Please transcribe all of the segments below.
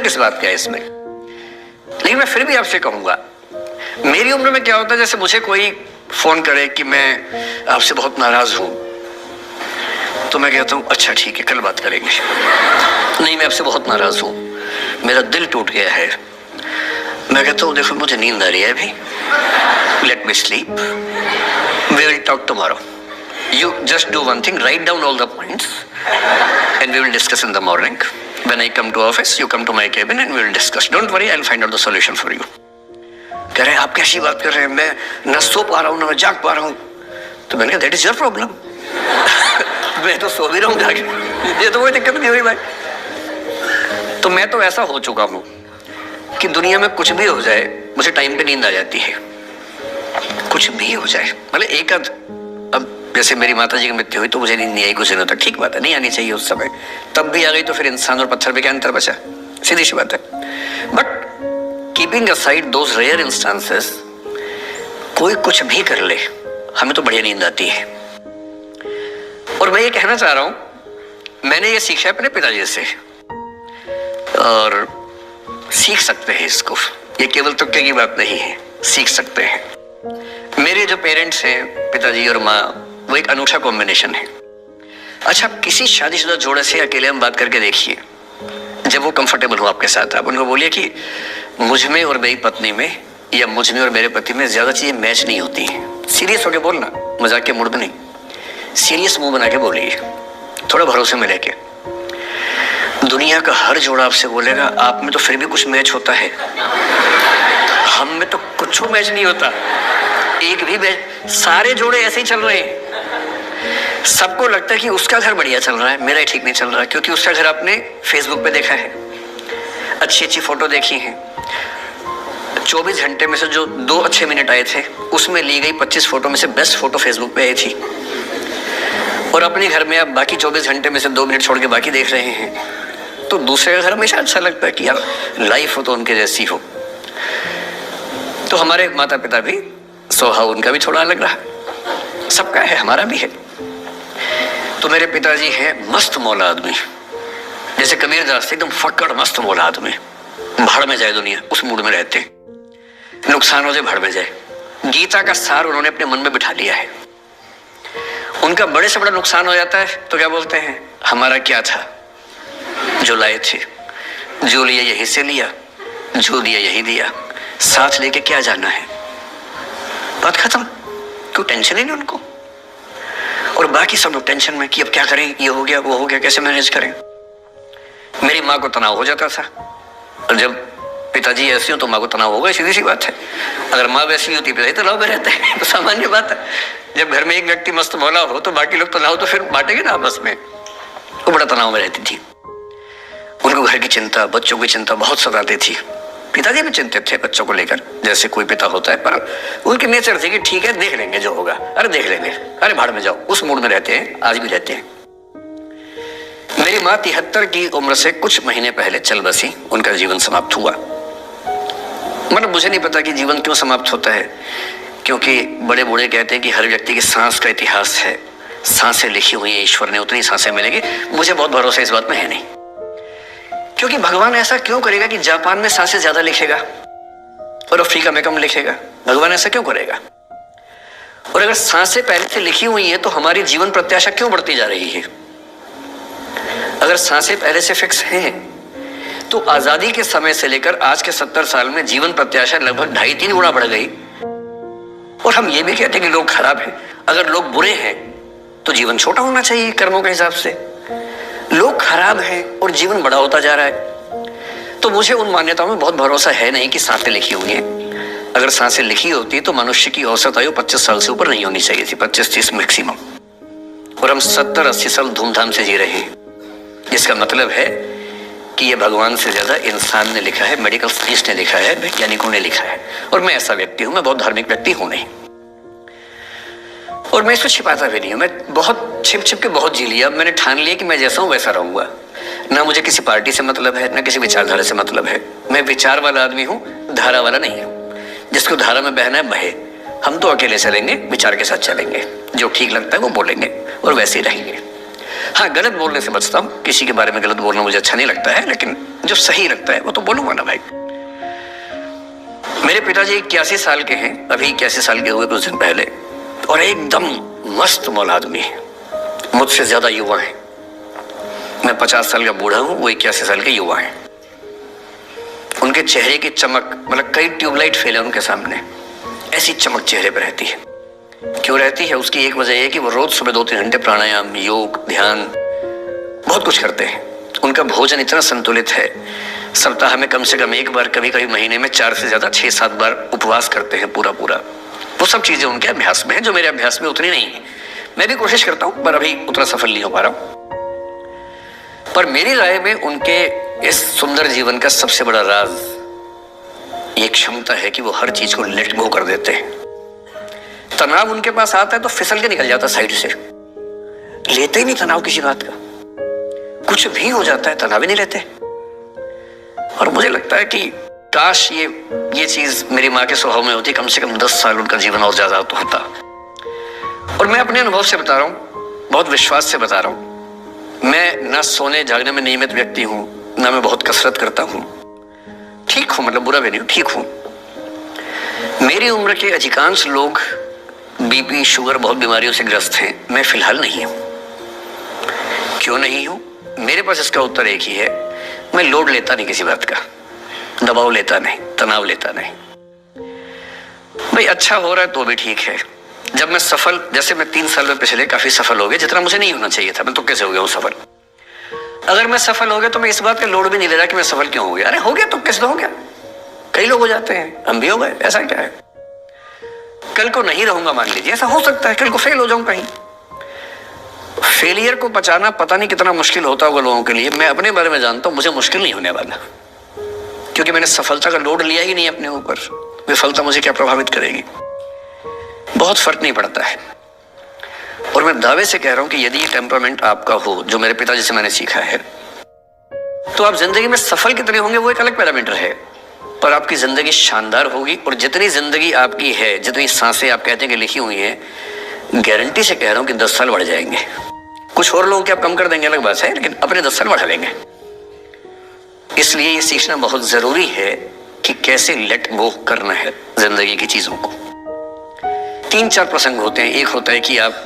किस बात का है इसमें? लेकिन मैं फिर भी आपसे कहूंगा, मेरी उम्र में क्या होता है, जैसे मुझे कोई फोन करे कि मैं आपसे बहुत नाराज हूं, तो मैं कहता हूं अच्छा ठीक है, कल बात करेंगे। नहीं, मैं आपसे बहुत नाराज हूं, मेरा दिल टूट गया है। मैं कहता हूं देखो मुझे नींद आ रही है अभी, let me sleep, we will talk tomorrow. You just do one thing, write down all the points and we will discuss in the morning. When I come to office, you come to my cabin and we will discuss. Don't worry, I'll find out the solution for you. कह रहे हैं आप कैसी बात कर रहे हैं, मैं न सो पा रहा हूँ न मैं जाग पा रहा हूँ। तो मैंने कहा दैट इज योर प्रॉब्लम। मैं तो सो भी रहा हूँ जाके, ये तो कोई दिक्कत नहीं हुई भाई। तो मैं तो ऐसा हो चुका हूँ कि दुनिया में कुछ भी हो जाए मुझे टाइम पे नींद आ जाती है, कुछ भी हो जाए। मतलब एक आध, अब जैसे मेरी माता जी की मृत्यु हुई तो मुझे नींद नहीं आई कुछ दिनों तक, ठीक बात है, नहीं आनी चाहिए उस समय, तब भी आ गई तो फिर इंसान और पत्थर में क्या अंतर बचा, सीधी सी बात है। But keeping aside those rare instances, कोई कुछ भी कर ले हमें तो बढ़िया नींद आती है। और मैं ये कहना चाह रहा हूं, मैंने ये सीखा है अपने पिताजी से और सीख सकते हैं इसको, ये केवल तुक्के की बात नहीं है, सीख सकते हैं। मेरे जो पेरेंट्स हैं, पिताजी और माँ, वो एक अनूठा कॉम्बिनेशन है। अच्छा, किसी शादीशुदा जोड़े से अकेले हम बात करके देखिए, जब वो कंफर्टेबल हो आपके साथ, आप उनको बोलिए कि मुझ में और मेरी पत्नी में या मुझ में और मेरे पति में ज्यादा चीजें मैच नहीं होती हैं। सीरियस होके बोलना, मजाक के मूड में नहीं, सीरियस मुंह बना के बोलिए, थोड़ा भरोसे में लेके। दुनिया का हर जोड़ा आपसे बोलेगा आप में तो फिर भी कुछ मैच होता है, हम में तो कुछ मैच नहीं होता, एक भी मैच। सारे जोड़े ऐसे ही चल रहे हैं, सबको लगता है कि उसका घर बढ़िया चल रहा है, मेरा ही ठीक नहीं चल रहा, क्योंकि उसका घर आपने फेसबुक पे देखा है, अच्छी अच्छी फोटो देखी है। 24 घंटे में से जो 2 अच्छे मिनट आए थे उसमें ली गई 25 फोटो में से बेस्ट फोटो फेसबुक पे आई थी, और अपने घर में आप बाकी 24 घंटे में से 2 मिनट छोड़ के बाकी देख रहे हैं। तो दूसरे का घर हमेशा अच्छा लगता है कि यार लाइफ हो तो उनके जैसी हो। तो हमारे माता पिता भी स्वभाव उनका भी थोड़ा अलग रहा, सबका है, हमारा भी है। तो मेरे पिताजी हैं मस्त मौला आदमी, जैसे कबीर दास एकदम फक्कड़ मस्त मौला आदमी, भाड़ में जाए दुनिया उस मूड में रहते हैं, नुकसानों से भाड़ में जाए। गीता का सार उन्होंने अपने मन में बिठा लिया है। उनका बड़े से बड़ा नुकसान हो जाता है तो क्या बोलते हैं, हमारा क्या था, जो लाए थे, जो लिया यहीं से लिया, जो दिया यही दिया, साथ लेके क्या जाना है, बात खत्म। कोई टेंशन ही नहीं उनको। और बाकी सब लोग टेंशन में कि अब क्या करें, ये हो गया वो हो गया, कैसे मैनेज करें। मेरी माँ को तनाव हो जाता था, और जब पिताजी ऐसे हो तो माँ को तनाव होगा, सीधी सी बात है। अगर माँ वैसी होती पिताजी तनाव में रहते हैं, तो सामान्य बात है। जब घर में एक व्यक्ति मस्त मौला हो तो बाकी लोग तनाव तो फिर बांटेंगे ना आपस में। वो बड़ा तनाव में रहती थी, उनको घर की चिंता, बच्चों की चिंता बहुत सताती थी। पिताजी भी चिंतित थे बच्चों को लेकर, जैसे कोई पिता होता है, पर उनकी नेचर थी कि ठीक है देख लेंगे जो होगा, अरे देख लेंगे, अरे भाड़ में जाओ, उस मूड में रहते हैं, आज भी रहते हैं। मेरी माँ 73 की उम्र से कुछ महीने पहले चल बसी, उनका जीवन समाप्त हुआ। मतलब मुझे नहीं पता कि जीवन क्यों समाप्त होता है, क्योंकि बड़े बूढ़े कहते हैं कि हर व्यक्ति की सांस का इतिहास है, सांसें लिखी हुई है, ईश्वर ने उतनी सांसें मिलेंगी। मुझे बहुत भरोसा इस बात में है नहीं, क्योंकि भगवान ऐसा क्यों करेगा कि जापान में सांसें ज्यादा लिखेगा और अफ्रीका में कम लिखेगा, भगवान ऐसा क्यों करेगा। और अगर सांसें पहले से लिखी हुई है तो हमारी जीवन प्रत्याशा क्यों बढ़ती जा रही है। अगर सांसें पहले से फिक्स हैं तो आजादी के समय से लेकर आज के 70 साल में जीवन प्रत्याशा लगभग 2.5-3 गुना बढ़ गई। और हम ये भी कहते हैं कि लोग खराब हैं। अगर लोग बुरे हैं तो जीवन छोटा होना चाहिए कर्मों के हिसाब से। लोग खराब हैं और जीवन बड़ा होता जा रहा है। तो मुझे उन मान्यताओं में बहुत भरोसा है नहीं कि सांसें लिखी हुई हैं। अगर सांसें लिखी होती तो मनुष्य की औसत आयु 25 साल से ऊपर नहीं होनी चाहिए थी, 25-30 मैक्सिमम। और हम 70-80 साल धूमधाम से जी रहे हैं। इसका मतलब है कि ये भगवान से ज्यादा इंसान ने लिखा है, मेडिकल साइंस ने लिखा है, वैज्ञानिकों ने लिखा है। और मैं ऐसा व्यक्ति हूं, मैं बहुत धार्मिक व्यक्ति हूं नहीं, और मैं इसको छिपाता भी नहीं हूं। मैं बहुत छिप छिप के बहुत जी लिया। मैंने ठान लिया कि मैं जैसा हूं वैसा रहूंगा। ना मुझे किसी पार्टी से मतलब है, ना किसी विचारधारा से मतलब है। मैं विचार वाला आदमी हूं, धारा वाला नहीं हूं। जिसको धारा में बहना है बहे, हम तो अकेले चलेंगे, विचार के साथ चलेंगे। जो ठीक लगता है वो बोलेंगे और वैसे ही रहेंगे। हाँ, गलत बोलने से बचता हूँ, किसी के बारे में गलत बोलना मुझे अच्छा नहीं लगता है, लेकिन जो सही लगता है वो तो बोलूंगा ना भाई। मेरे पिताजी 81 साल के हैं, अभी 81 साल के हुए कुछ दिन पहले, और एकदम मस्त मौला आदमी है, मुझसे ज्यादा युवा है। मैं 50 साल का बूढ़ा हूं, वो 81 साल के युवा हैं। उनके चेहरे की चमक, मतलब कई ट्यूबलाइट फेल है उनके सामने, ऐसी चमक चेहरे पर रहती है। क्यों रहती है? उसकी एक वजह है कि वो रोज सुबह 2-3 घंटे प्राणायाम, योग, ध्यान बहुत कुछ करते हैं। उनका भोजन इतना संतुलित है, सप्ताह में कम से कम एक बार, कभी कभी महीने में 4 से ज्यादा 6-7 बार उपवास करते हैं पूरा। वो सब चीजें उनके अभ्यास में है, जो मेरे अभ्यास में उतनी नहीं है। मैं भी कोशिश करता हूं, पर अभी उतना सफल नहीं हो पा रहा हूं। पर मेरी राय में उनके इस सुंदर जीवन का सबसे बड़ा राज ये क्षमता है कि वो हर चीज को लेट गो कर देते हैं। तनाव उनके पास आता है तो फिसल के निकल जाता साइड से, लेते ही नहीं तनाव किसी बात का। कुछ भी हो जाता है, तनाव ही नहीं लेते। और मुझे लगता है कि काश ये चीज मेरी माँ के स्वभाव में होती, कम से कम 10 साल उनका जीवन और ज्यादा तो होता। और मैं अपने अनुभव से बता रहा हूँ, बहुत विश्वास से बता रहा हूँ। मैं ना सोने जागने में नियमित व्यक्ति हूं, ना मैं बहुत कसरत करता हूं। ठीक हूं, मतलब बुरा भी नहीं हूं, ठीक हूं। मेरी उम्र के अधिकांश लोग बीपी, शुगर, बहुत बीमारियों से ग्रस्त हैं। मैं फिलहाल नहीं हूं। क्यों नहीं हूं? मेरे पास इसका उत्तर एक ही है, मैं लोड लेता नहीं किसी बात का, दबाव लेता नहीं, तनाव लेता नहीं। भाई अच्छा हो रहा है तो भी ठीक है। जब मैं सफल, जैसे मैं 3 साल में पिछले काफी सफल हो गया, जितना मुझे नहीं होना चाहिए था, मैं तो कैसे हो गया हूं सफल। अगर मैं सफल हो गया तो मैं इस बात का लोड भी नहीं ले रहा कि मैं सफल क्यों हो गया। अरे हो गया तो कैसे हो गया, कई लोग हो जाते हैं, हम भी हो गए, ऐसा क्या है। कल को नहीं रहूंगा, मान लीजिए, ऐसा हो सकता है, कल को फेल हो जाऊं कहीं। फेलियर को बचाना पता नहीं कितना मुश्किल होता होगा लोगों के लिए। मैं अपने बारे में जानता हूं, मुझे मुश्किल नहीं होने वाला, क्योंकि मैंने सफलता का लोड लिया ही नहीं अपने ऊपर। विफलता मुझे क्या प्रभावित करेगी, बहुत फर्क नहीं पड़ता है। और मैं दावे से कह रहा हूं कि यदि ये टेम्परामेंट आपका हो, जो मेरे पिताजी से मैंने सीखा है, तो आप जिंदगी में सफल कितने होंगे वो एक अलग पैरामीटर है, पर आपकी जिंदगी शानदार होगी। और जितनी जिंदगी आपकी है, जितनी सांसें आप कहते हैं कि लिखी हुई हैं, गारंटी से कह रहा हूं कि 10 साल बढ़ जाएंगे। कुछ और लोगों के आप कम कर देंगे अलग बात है, लेकिन अपने 10 साल बढ़ा लेंगे। इसलिए ये सीखना बहुत जरूरी है कि कैसे लेट गो करना है जिंदगी की चीजों को। 3-4 प्रसंग होते हैं। एक होता है कि आप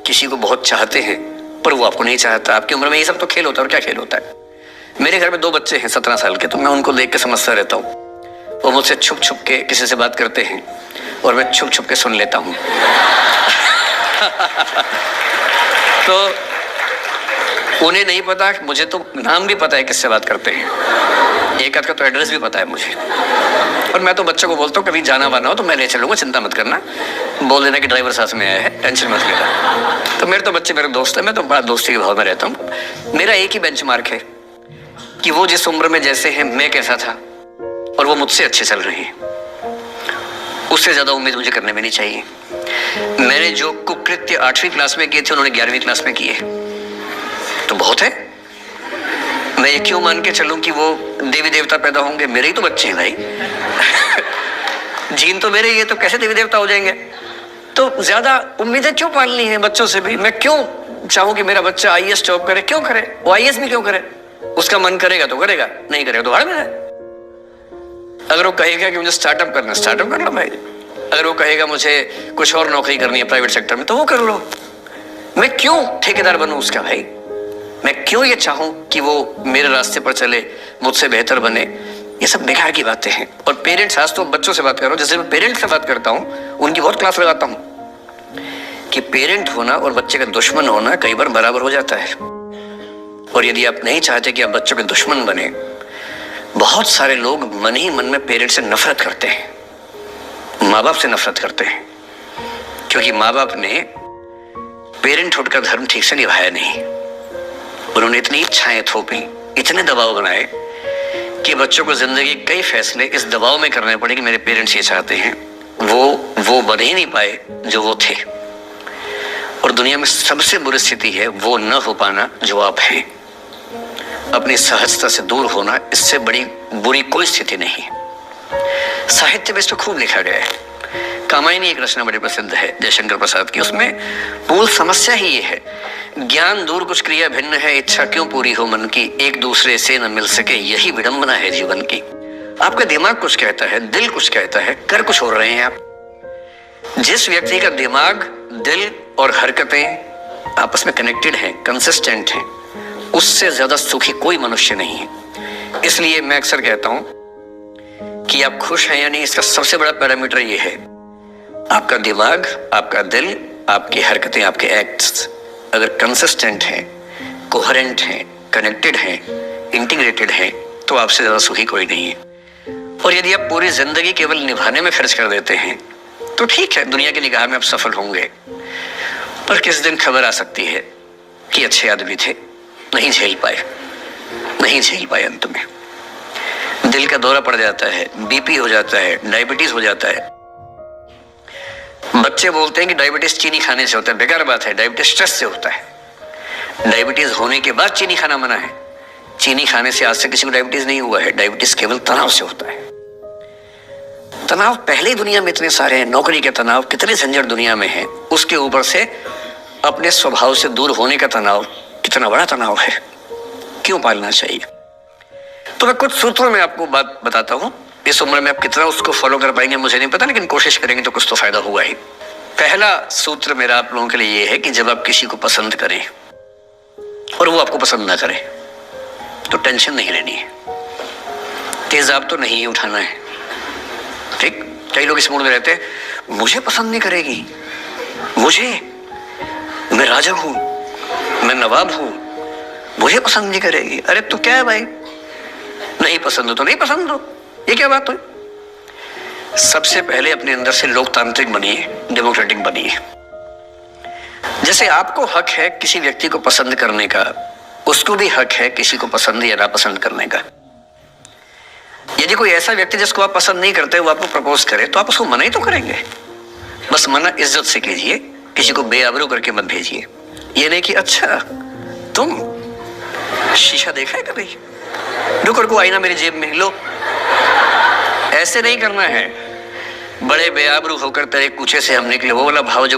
किसी को बहुत चाहते हैं पर वो आपको नहीं चाहता। आपकी उम्र में ये सब तो खेल होता है, और क्या खेल होता है। मेरे घर में 2 बच्चे हैं 17 साल के, तो मैं उनको देख के समझता रहता हूँ। वो मुझसे छुप छुप के किसी से बात करते हैं और मैं छुप छुप के सुन लेता हूँ। तो उन्हें नहीं पता, मुझे तो नाम भी पता है किससे बात करते हैं, एक आध का तो एड्रेस भी पता है मुझे। और मैं तो बच्चों को बोलता हूँ कभी जाना वाना हो तो मैं ले चलूंगा, चिंता मत करना, बोल देना कि ड्राइवर साथ में आया है, टेंशन मत लेना। तो मेरे तो बच्चे मेरे दोस्त है, मैं तो बड़ा दोस्ती के भाव में रहता हूँ। मेरा एक ही बेंचमार्क है कि वो जिस उम्र में जैसे हैं मैं कैसा था, और वो मुझसे अच्छे चल रहे हैं। उससे ज्यादा उम्मीद मुझे करने में नहीं चाहिए। मैंने जो कुकृत्य 8वीं क्लास में किए थे उन्होंने 11वीं क्लास में किए, तो बहुत है। मैं ये क्यों मान के चलूं कि वो देवी देवता पैदा होंगे? मेरे ही तो बच्चे हैं भाई। जीन तो मेरे ही है, तो कैसे देवी देवता हो जाएंगे? तो ज्यादा उम्मीदें क्यों पालनी है बच्चों से भी? मैं क्यों चाहूं कि मेरा बच्चा IAS जॉब करे? क्यों करे वो? IAS में क्यों करे? उसका मन करेगा तो करेगा, नहीं करेगा तो भाड़ में है। अगर वो कहेगा कि मुझे स्टार्टअप करना, स्टार्टअप कर लो भाई। अगर वो कहेगा मुझे कुछ और नौकरी करनी है प्राइवेट सेक्टर में, तो वो कर लो। मैं क्यों ठेकेदार बनूं उसका भाई? मैं क्यों ये चाहूं कि वो मेरे रास्ते पर चले, मुझसे बेहतर बने? ये सब बेकार की बातें हैं। और पेरेंट्स, आज तो बच्चों से बात कर रहा हूं, जैसे मैं पेरेंट्स से बात करता हूं उनकी बहुत क्लास लगाता हूं कि पेरेंट होना और बच्चे का दुश्मन होना कई बार बराबर हो जाता है। और यदि आप नहीं चाहते कि आप बच्चों के दुश्मन बने, बहुत सारे लोग मन ही मन में पेरेंट्स से नफरत करते हैं, माँ बाप से नफरत करते हैं, क्योंकि माँ बाप ने पेरेंटहुड का धर्म ठीक से निभाया नहीं। उन्होंने इतनी इच्छाएं थोपी, इतने दबाव बनाए कि बच्चों को जिंदगी कई फैसले इस दबाव में करने पड़े कि मेरे पेरेंट्स ये चाहते हैं, वो बन ही नहीं पाए जो वो थे। और दुनिया में सबसे बुरी स्थिति है वो न हो पाना जो आप हैं। अपनी सहजता से दूर होना, इससे बड़ी बुरी कोई स्थिति नहीं। साहित्य में इसको खूब लिखा गया है। कामायनी एक रचना बड़ी प्रसिद्ध है जयशंकर प्रसाद की, उसमें मूल समस्या ही ये है। ज्ञान दूर कुछ क्रिया भिन्न है, इच्छा क्यों पूरी हो मन की, एक दूसरे से न मिल सके यही विडंबना है जीवन की। आपका दिमाग कुछ कहता है, दिल कुछ कहता है, कर कुछ हो रहे हैं आप। जिस व्यक्ति का दिमाग, दिल और हरकतें आपस में कनेक्टेड हैं, कंसिस्टेंट हैं, उससे ज्यादा सुखी कोई मनुष्य नहीं है। इसलिए मैं अक्सर कहता हूं कि आप खुश हैं या नहीं, इसका सबसे बड़ा पैरामीटर ये है आपका दिमाग, आपका दिल, आपकी हरकतें, आपके एक्ट्स अगर कंसिस्टेंट हैं, कोहेरेंट हैं, कनेक्टेड हैं, इंटीग्रेटेड हैं, तो आपसे ज्यादा सुखी कोई नहीं है। और यदि आप पूरी जिंदगी केवल निभाने में खर्च कर देते हैं तो ठीक है, दुनिया की निगाह में आप सफल होंगे, पर किस दिन खबर आ सकती है कि अच्छे आदमी थे, नहीं झेल पाए, अंत में दिल का दौरा पड़ जाता है, बीपी हो जाता है, डायबिटीज हो जाता है। बच्चे बोलते हैं कि डायबिटीज चीनी खाने से होता है, बेकार बात है, डायबिटीज स्ट्रेस से होता है। डायबिटीज होने के बाद चीनी खाना मना है, चीनी खाने से आज से किसी को डायबिटीज नहीं हुआ है। डायबिटीज केवल तनाव से होता है। तनाव पहले ही दुनिया में इतने सारे हैं, नौकरी के तनाव, कितने झंझट दुनिया में है, उसके ऊपर से अपने स्वभाव से दूर होने का तनाव, कितना बड़ा तनाव है, क्यों पालना चाहिए। तो मैं कुछ सूत्रों में आपको बात बताता हूं। इस उम्र में आप कितना उसको फॉलो कर पाएंगे मुझे नहीं पता, लेकिन कोशिश करेंगे तो कुछ तो फायदा हुआ ही। पहला सूत्र मेरा आप लोगों के लिए यह है कि जब आप किसी को पसंद करें और वो आपको पसंद ना करे तो टेंशन नहीं लेनी है, तेजाब तो नहीं उठाना है। ठीक, कई लोग इस मूड में रहते हैं, मुझे पसंद नहीं करेगी, मैं राजा हूं, मैं नवाब हूं, मुझे पसंद नहीं करेगी। अरे तो क्या है भाई, नहीं पसंद हो तो नहीं पसंद हो, ये क्या बात हुई। सबसे पहले अपने अंदर से लोकतांत्रिक बनिए, डेमोक्रेटिक बनिए। जैसे आपको हक है किसी व्यक्ति को पसंद करने का, उसको भी हक है किसी को पसंद या नापसंद करने का। यदि कोई ऐसा व्यक्ति जिसको आप पसंद नहीं करते वो आपको प्रपोज करे तो आप उसको मना ही तो करेंगे। बस मना इज्जत से कीजिए, किसी को बेआबरू करके मत भेजिए। ये नहीं कि अच्छा तुम शीशा देखा है कभी, रुको आईना मेरी जेब में लो, ऐसे नहीं करना है। बड़े बेआबरू होकर तेरे कूचे से हम निकले, वो वाला भाव जो